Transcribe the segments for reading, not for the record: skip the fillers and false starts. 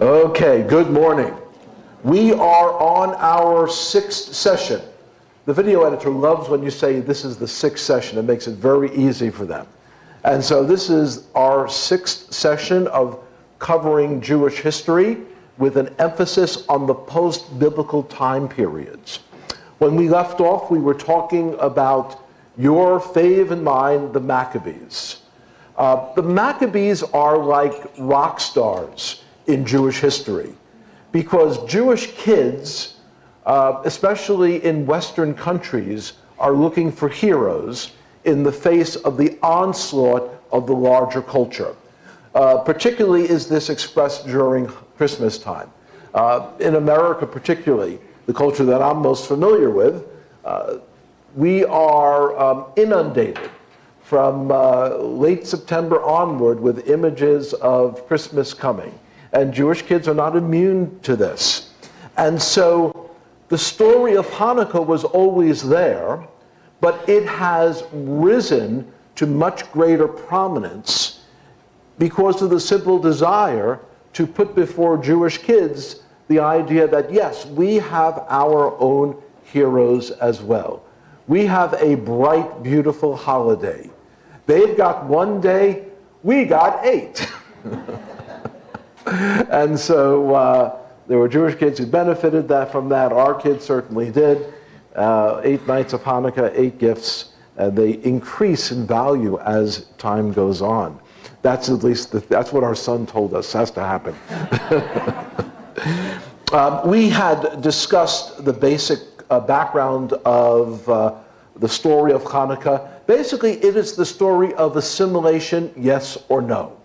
Okay, good morning. We are on our sixth session. The video editor loves when you say this is the sixth session. It makes it very easy for them. And so this is our sixth session of covering Jewish history with an emphasis on the post-biblical time periods. When we left off, we were talking about your fave and mine, the Maccabees. The Maccabees are like rock stars in Jewish history because Jewish kids, especially in Western countries, are looking for heroes in the face of the onslaught of the larger culture. Particularly is this expressed during Christmas time. In America particularly, the culture that I'm most familiar with, we are inundated from late September onward with images of Christmas coming. And Jewish kids are not immune to this. And so the story of Hanukkah was always there, but it has risen to much greater prominence because of the simple desire to put before Jewish kids the idea that, yes, we have our own heroes as well. We have a bright, beautiful holiday. They've got one day, we got 8. And so there were Jewish kids who benefited from that. Our kids certainly did. 8 nights of Hanukkah, 8 gifts, and they increase in value as time goes on. That's at least, that's what our son told us has to happen. We had discussed the basic background of the story of Hanukkah. Basically, it is the story of assimilation, yes or no.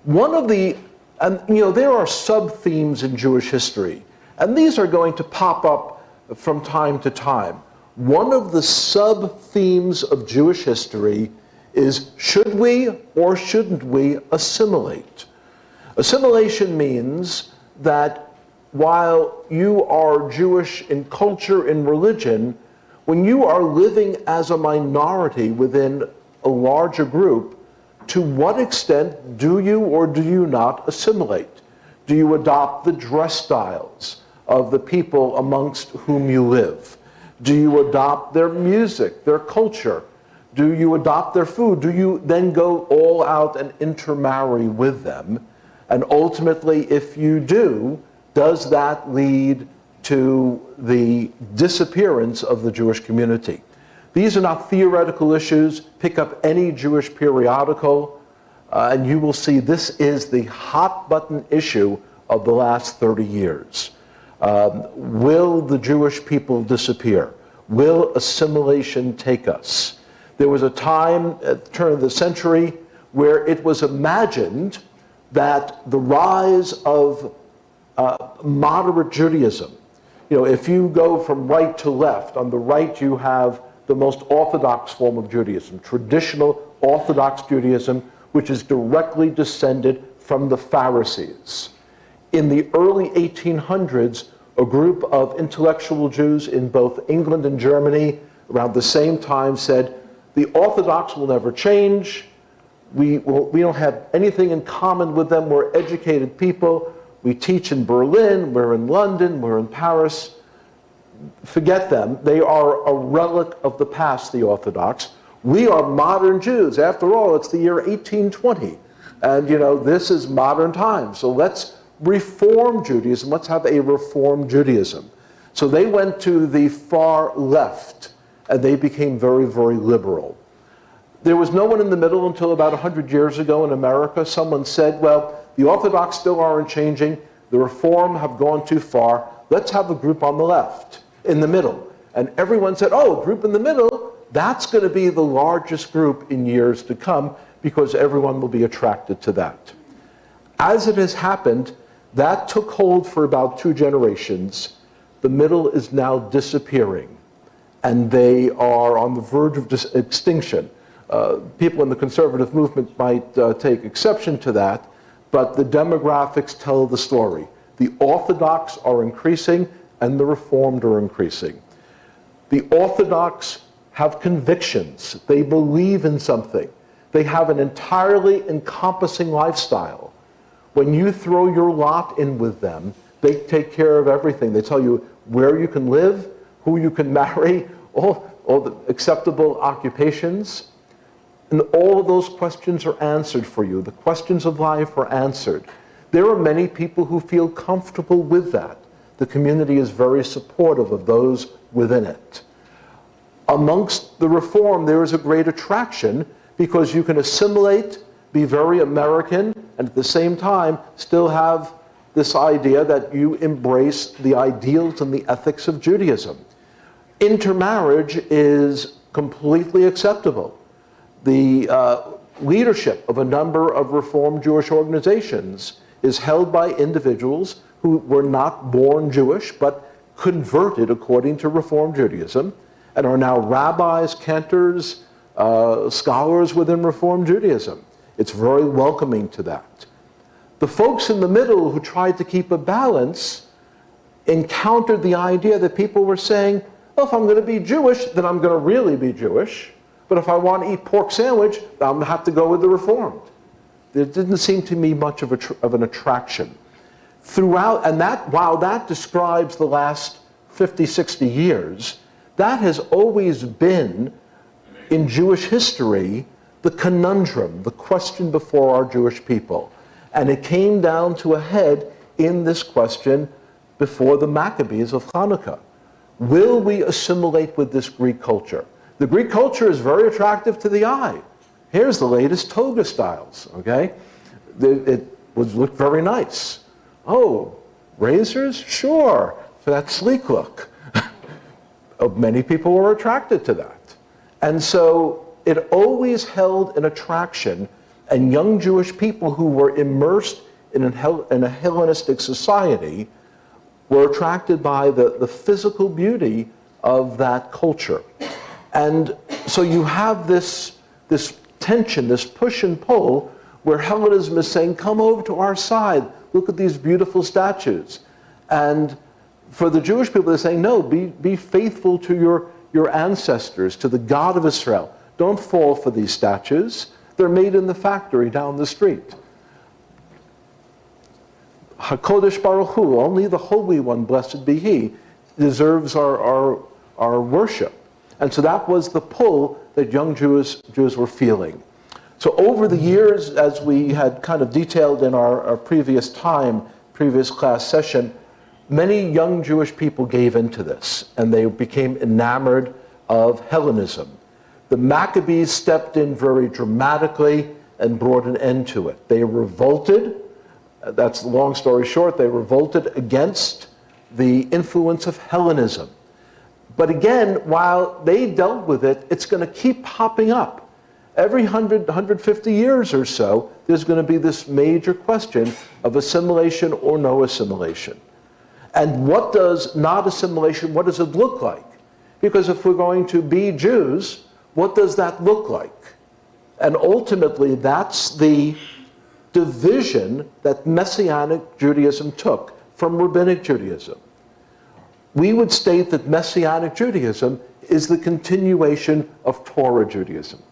One of the, and there are sub-themes in Jewish history, and these are going to pop up from time to time. One of the sub-themes of Jewish history is, should we or shouldn't we assimilate? Assimilation means that while you are Jewish in culture, in religion, when you are living as a minority within a larger group, to what extent do you or do you not assimilate? Do you adopt the dress styles of the people amongst whom you live? Do you adopt their music, their culture? Do you adopt their food? Do you then go all out and intermarry with them? And ultimately, if you do, does that lead to the disappearance of the Jewish community? These are not theoretical issues. Pick up any Jewish periodical, and you will see this is the hot button issue of the last 30 years. Will the Jewish people disappear? Will assimilation take us? There was a time at the turn of the century where it was imagined that the rise of moderate Judaism, if you go from right to left, on the right you have the most orthodox form of Judaism, traditional Orthodox Judaism, which is directly descended from the Pharisees. In the early 1800s, a group of intellectual Jews in both England and Germany around the same time said, the Orthodox will never change. We don't have anything in common with them. We're educated people. We teach in Berlin, we're in London, we're in Paris. Forget them. They are a relic of the past, the Orthodox. We are modern Jews. After all, it's the year 1820. And this is modern times. So let's reform Judaism. Let's have a reformed Judaism. So they went to the far left, and they became very, very liberal. There was no one in the middle until about 100 years ago in America. Someone said, well, the Orthodox still aren't changing. The Reform have gone too far. Let's have a group on the left, in the middle. And everyone said, oh, a group in the middle, that's going to be the largest group in years to come because everyone will be attracted to that. As it has happened, that took hold for about 2 generations. The middle is now disappearing, and they are on the verge of extinction. People in the conservative movement might take exception to that, but the demographics tell the story. The Orthodox are increasing, and the Reformed are increasing. The Orthodox have convictions. They believe in something. They have an entirely encompassing lifestyle. When you throw your lot in with them, they take care of everything. They tell you where you can live, who you can marry, all the acceptable occupations. And all of those questions are answered for you. The questions of life are answered. There are many people who feel comfortable with that. The community is very supportive of those within it. Amongst the Reform, there is a great attraction because you can assimilate, be very American, and at the same time still have this idea that you embrace the ideals and the ethics of Judaism. Intermarriage is completely acceptable. The leadership of a number of Reform Jewish organizations is held by individuals who were not born Jewish but converted according to Reform Judaism and are now rabbis, cantors, scholars within Reform Judaism. It's very welcoming to that. The folks in the middle who tried to keep a balance encountered the idea that people were saying, well, if I'm going to be Jewish, then I'm going to really be Jewish. But if I want to eat pork sandwich, I'm going to have to go with the Reformed. There didn't seem to me much of an attraction. Throughout, and that, while that describes the last 50, 60 years, that has always been, in Jewish history, the conundrum, the question before our Jewish people. And it came down to a head in this question before the Maccabees of Hanukkah. Will we assimilate with this Greek culture? The Greek culture is very attractive to the eye. Here's the latest toga styles, okay? It looked very nice. Oh, razors? Sure, for that sleek look. Many people were attracted to that. And so it always held an attraction, and young Jewish people who were immersed in a Hellenistic society were attracted by the physical beauty of that culture. And so you have this tension, this push and pull, where Hellenism is saying, come over to our side, look at these beautiful statues. And for the Jewish people, they're saying, no, be faithful to your ancestors, to the God of Israel. Don't fall for these statues. They're made in the factory down the street. HaKodesh Baruch Hu, only the Holy One, blessed be He, deserves our worship. And so that was the pull that young Jews were feeling. So over the years, as we had kind of detailed in our previous class session, many young Jewish people gave into this, and they became enamored of Hellenism. The Maccabees stepped in very dramatically and brought an end to it. They revolted, that's the long story short, they revolted against the influence of Hellenism. But again, while they dealt with it, it's going to keep popping up. Every 150 years or so, there's going to be this major question of assimilation or no assimilation. And what does not assimilation, what does it look like? Because if we're going to be Jews, what does that look like? And ultimately, that's the division that Messianic Judaism took from Rabbinic Judaism. We would state that Messianic Judaism is the continuation of Torah Judaism.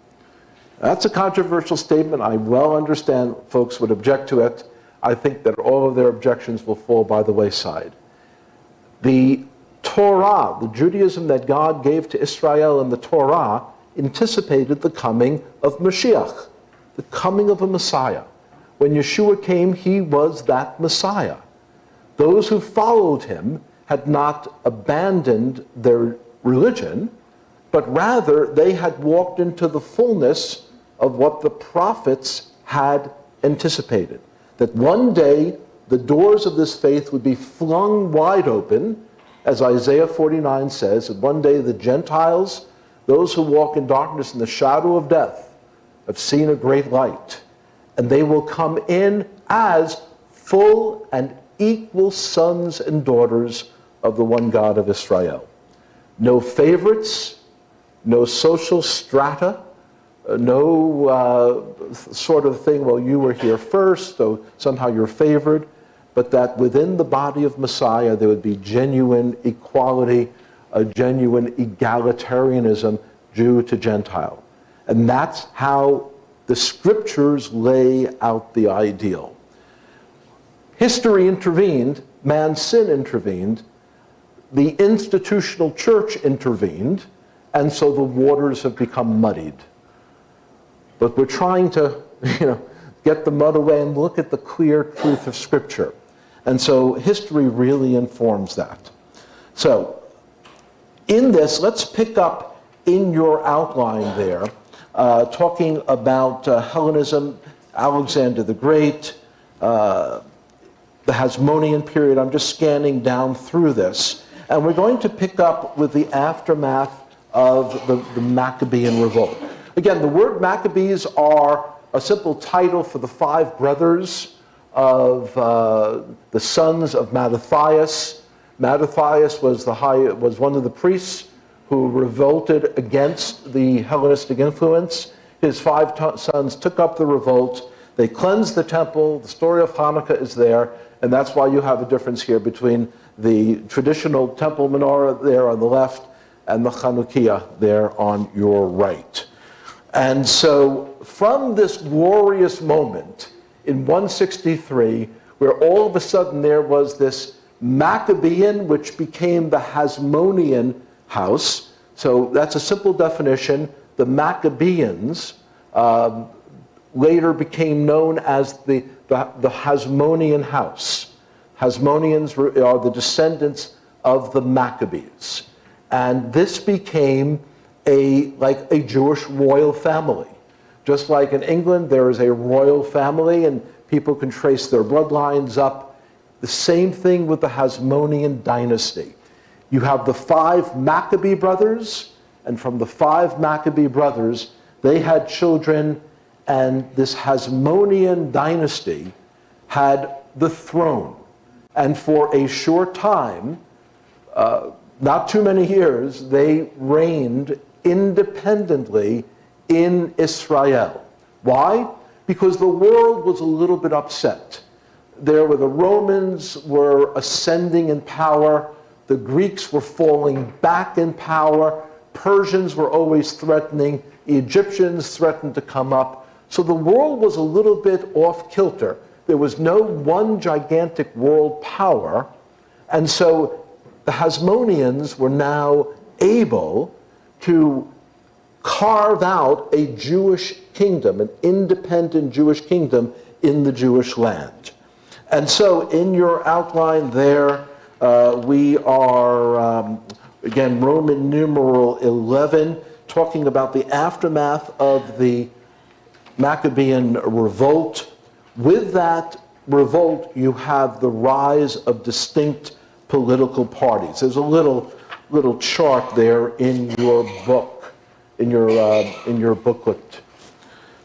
That's a controversial statement. I well understand folks would object to it. I think that all of their objections will fall by the wayside. The Torah, the Judaism that God gave to Israel in the Torah, anticipated the coming of Mashiach, the coming of a Messiah. When Yeshua came, he was that Messiah. Those who followed him had not abandoned their religion, but rather they had walked into the fullness of what the prophets had anticipated. That one day the doors of this faith would be flung wide open, as Isaiah 49 says, that one day the Gentiles, those who walk in darkness and the shadow of death, have seen a great light. And they will come in as full and equal sons and daughters of the one God of Israel. No favorites, no social strata, no sort of thing, well, you were here first, so somehow you're favored, but that within the body of Messiah there would be genuine equality, a genuine egalitarianism, Jew to Gentile. And that's how the scriptures lay out the ideal. history intervened, man's sin intervened, the institutional church intervened, and so the waters have become muddied. But we're trying to, get the mud away and look at the clear truth of Scripture. And so history really informs that. So in this, let's pick up in your outline there, talking about Hellenism, Alexander the Great, the Hasmonean period. I'm just scanning down through this. And we're going to pick up with the aftermath of the Maccabean revolt. Again, the word Maccabees are a simple title for the 5 brothers of the sons of Mattathias. Mattathias was one of the priests who revolted against the Hellenistic influence. His 5 sons took up the revolt. They cleansed the temple. The story of Hanukkah is there, and that's why you have a difference here between the traditional temple menorah there on the left and the Chanukiah there on your right. And so from this glorious moment in 163, where all of a sudden there was this Maccabean, which became the Hasmonean house. So that's a simple definition. The Maccabeans later became known as the Hasmonean house. Hasmoneans are the descendants of the Maccabees. And this became like a Jewish royal family. Just like in England, there is a royal family and people can trace their bloodlines up. The same thing with the Hasmonean Dynasty. You have the 5 Maccabee brothers, and from the 5 Maccabee brothers, they had children, and this Hasmonean Dynasty had the throne. And for a short time, not too many years, they reigned independently in Israel. Why? Because the world was a little bit upset. The Romans were ascending in power, the Greeks were falling back in power, Persians were always threatening, Egyptians threatened to come up. So the world was a little bit off kilter. There was no one gigantic world power, and so the Hasmoneans were now able to carve out a Jewish kingdom, an independent Jewish kingdom in the Jewish land. And so in your outline there, we are, again, Roman numeral 11, talking about the aftermath of the Maccabean revolt. With that revolt, you have the rise of distinct political parties. There's a little chart there in your book, in your booklet.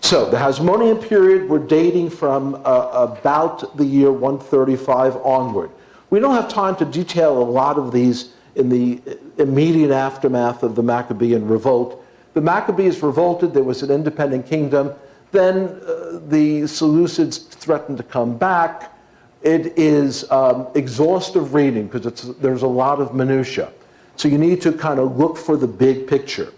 So the Hasmonean period, we're dating from about the year 135 onward. We don't have time to detail a lot of these in the immediate aftermath of the Maccabean revolt. The Maccabees revolted, there was an independent kingdom. Then the Seleucids threatened to come back. It is exhaustive reading because there's a lot of minutia. So you need to kind of look for the big picture.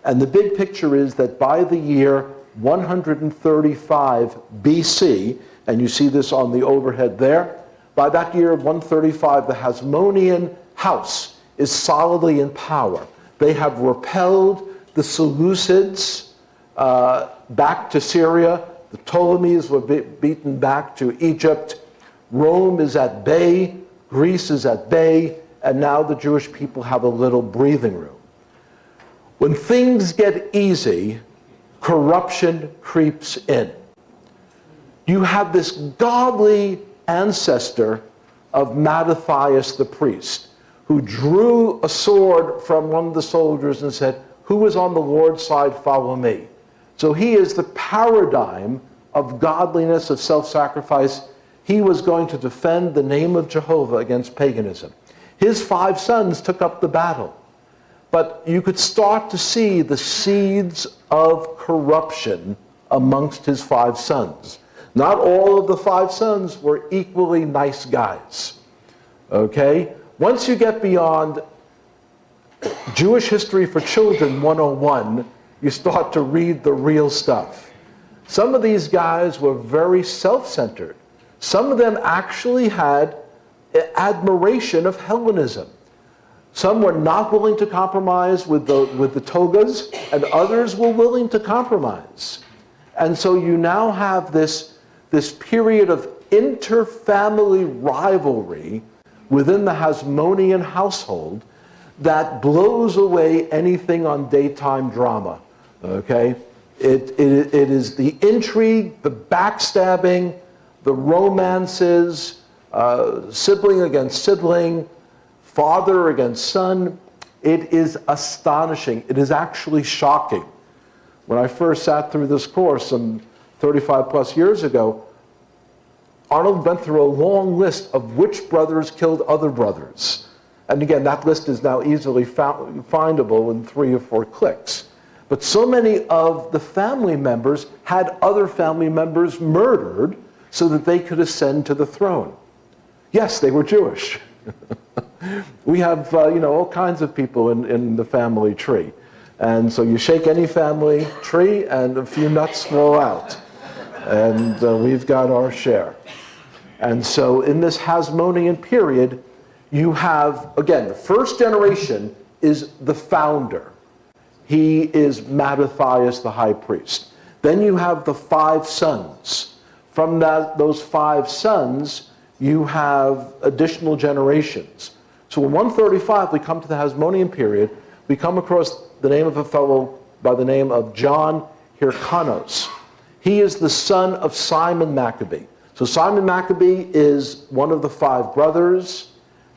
And the big picture is that by the year 135 BC, and you see this on the overhead there, by that year 135, the Hasmonean house is solidly in power. They have repelled the Seleucids back to Syria. The Ptolemies were beaten back to Egypt. Rome is at bay. Greece is at bay. And now the Jewish people have a little breathing room. When things get easy, corruption creeps in. You have this godly ancestor of Mattathias the priest, who drew a sword from one of the soldiers and said, "Who is on the Lord's side, follow me." So he is the paradigm of godliness, of self-sacrifice. He was going to defend the name of Jehovah against paganism. His 5 sons took up the battle. But you could start to see the seeds of corruption amongst his 5 sons. Not all of the 5 sons were equally nice guys. Okay? Once you get beyond Jewish History for Children 101, you start to read the real stuff. Some of these guys were very self-centered. Some of them actually had admiration of Hellenism. Some were not willing to compromise with the togas, and others were willing to compromise. And so you now have this period of inter-family rivalry within the Hasmonean household that blows away anything on daytime drama, okay? It is the intrigue, the backstabbing, the romances, sibling against sibling, father against son. It is astonishing. It is actually shocking. When I first sat through this course some 35 plus years ago, Arnold went through a long list of which brothers killed other brothers. And again, that list is now easily findable in 3 or 4 clicks. But so many of the family members had other family members murdered so that they could ascend to the throne. Yes, they were Jewish. We have all kinds of people in the family tree. And so you shake any family tree and a few nuts fall out. And we've got our share. And so in this Hasmonean period, you have, again, the first generation is the founder. He is Mattathias the high priest. Then you have the 5 sons. From those 5 sons, you have additional generations. So in 135, we come to the Hasmonean period. We come across the name of a fellow by the name of John Hyrcanos. He is the son of Simon Maccabee. So Simon Maccabee is one of the 5 brothers,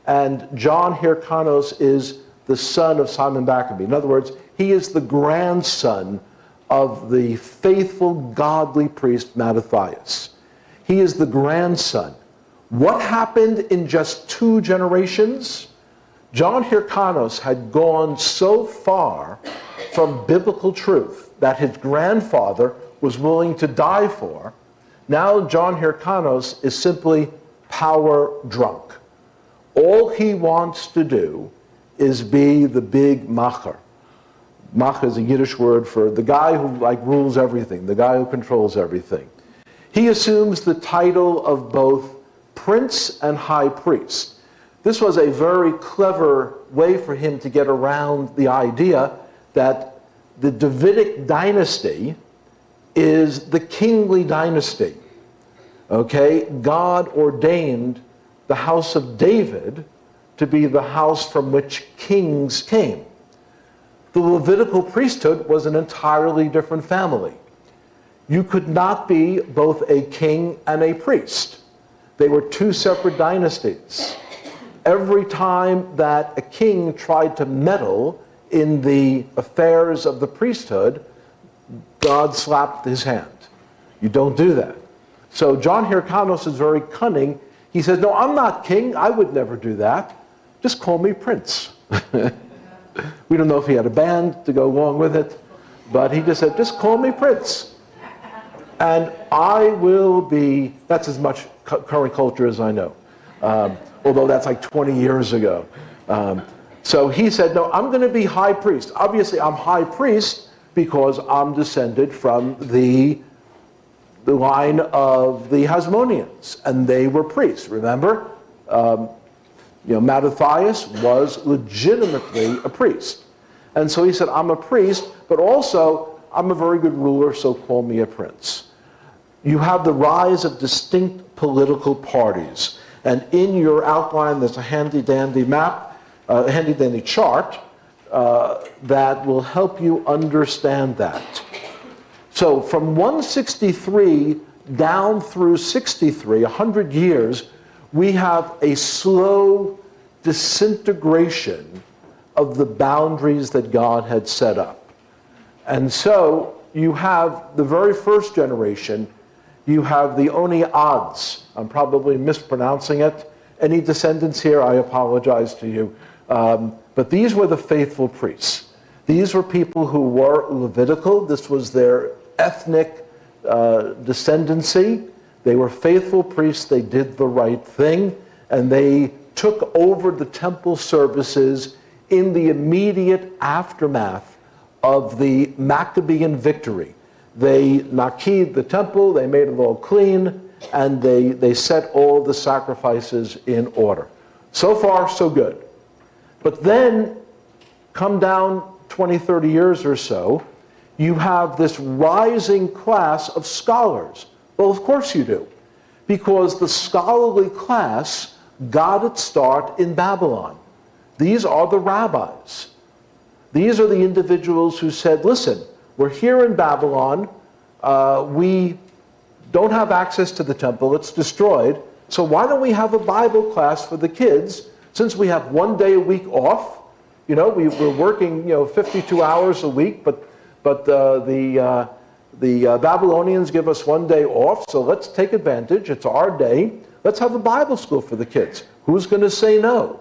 and John Hyrcanos is the son of Simon Maccabee. In other words, he is the grandson of the faithful, godly priest Mattathias. He is the grandson. What happened in just 2 generations? John Hyrcanos had gone so far from biblical truth that his grandfather was willing to die for. Now John Hyrcanos is simply power drunk. All he wants to do is be the big macher. Macher is a Yiddish word for the guy who rules everything, the guy who controls everything. He assumes the title of both prince and high priest. This was a very clever way for him to get around the idea that the Davidic dynasty is the kingly dynasty. Okay? God ordained the house of David to be the house from which kings came. The Levitical priesthood was an entirely different family. You could not be both a king and a priest. They were 2 separate dynasties. Every time that a king tried to meddle in the affairs of the priesthood, God slapped his hand. You don't do that. So John Hyrcanos is very cunning. He says, no, I'm not king. I would never do that. Just call me prince. We don't know if he had a band to go along with it, but he just said, just call me prince. And I will be, that's as much current culture as I know, although that's 20 years ago. So he said, no, I'm going to be high priest. Obviously, I'm high priest because I'm descended from the line of the Hasmoneans, and they were priests. Remember, Mattathias was legitimately a priest. And so he said, I'm a priest, but also I'm a very good ruler, so call me a prince. You have the rise of distinct political parties. And in your outline, there's a handy-dandy map, a handy-dandy chart that will help you understand that. So from 163 down through 63, 100 years, we have a slow disintegration of the boundaries that God had set up. And so you have the very first generation, you have the Oniads. I'm probably mispronouncing it. Any descendants here, I apologize to you. But these were the faithful priests. These were people who were Levitical. This was their ethnic descendancy. They were faithful priests. They did the right thing. And they took over the temple services in the immediate aftermath of the Maccabean victory. They makied the temple, they made it all clean, and they set all the sacrifices in order. So far, so good. But then, come down 20, 30 years or so, you have this rising class of scholars. Well, of course you do, because the scholarly class got its start in Babylon. These are the rabbis. These are the individuals who said, listen, we're here in Babylon, we don't have access to the temple, it's destroyed, so why don't we have a Bible class for the kids, since we have 1 day a week off? You know, we're working, 52 hours a week, but the Babylonians give us 1 day off, so let's take advantage, it's our day, let's have a Bible school for the kids. Who's going to say no?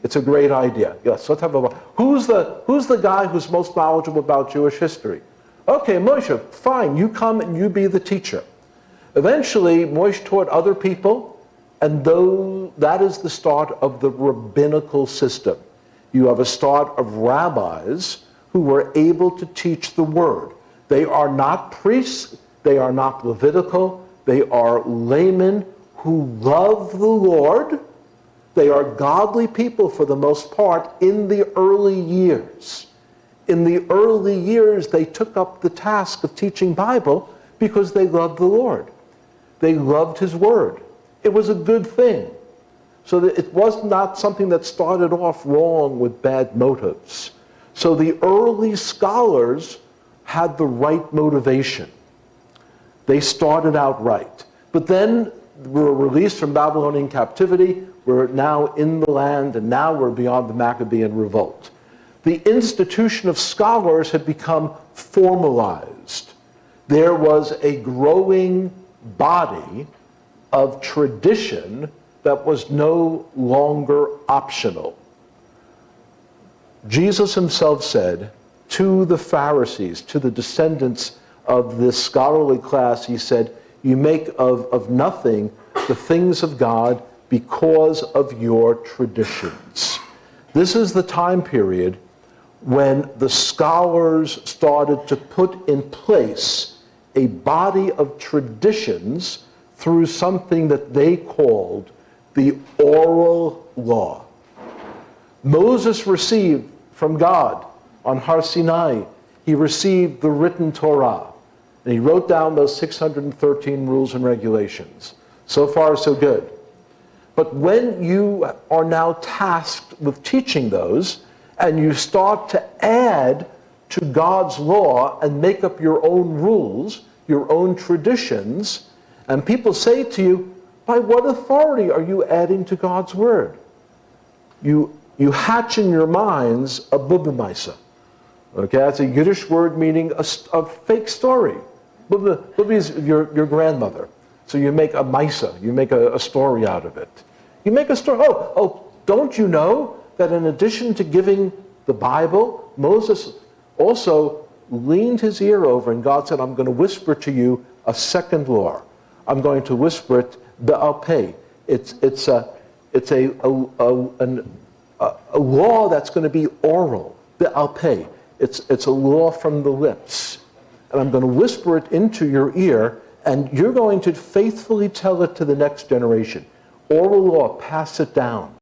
It's a great idea. Yes, let's have a. Who's the guy who's most knowledgeable about Jewish history? Okay, Moshe, fine, you come and you be the teacher. Eventually, Moshe taught other people, and that is the start of the rabbinical system. You have a start of rabbis who were able to teach the word. They are not priests, they are not Levitical, they are laymen who love the Lord. They are godly people for the most part in the early years. In the early years, they took up the task of teaching Bible because they loved the Lord. They loved His Word. It was a good thing. So that it was not something that started off wrong with bad motives. So the early scholars had the right motivation. They started out right. But then were released from Babylonian captivity. We're now in the land, and now we're beyond the Maccabean revolt. The institution of scholars had become formalized. There was a growing body of tradition that was no longer optional. Jesus himself said to the Pharisees, to the descendants of this scholarly class, he said, you make of nothing the things of God because of your traditions. This is the time period when the scholars started to put in place a body of traditions through something that they called the oral law. Moses received from God on Har Sinai, he received the written Torah, and he wrote down those 613 rules and regulations. So far, so good. But when you are now tasked with teaching those, and you start to add to God's law and make up your own rules, your own traditions, and people say to you, by what authority are you adding to God's word? You hatch in your minds a bubemaisa. Okay, that's a Yiddish word meaning a fake story. Bubi is your grandmother. So you make a maisa, you make a story out of it. You make a story. Oh, don't you know that in addition to giving the Bible, Moses also leaned his ear over and God said, I'm going to whisper to you a second law. I'm going to whisper it be'al peh. It's a law that's going to be oral, be'al peh. It's a law from the lips. And I'm going to whisper it into your ear, and you're going to faithfully tell it to the next generation. Oral law, pass it down.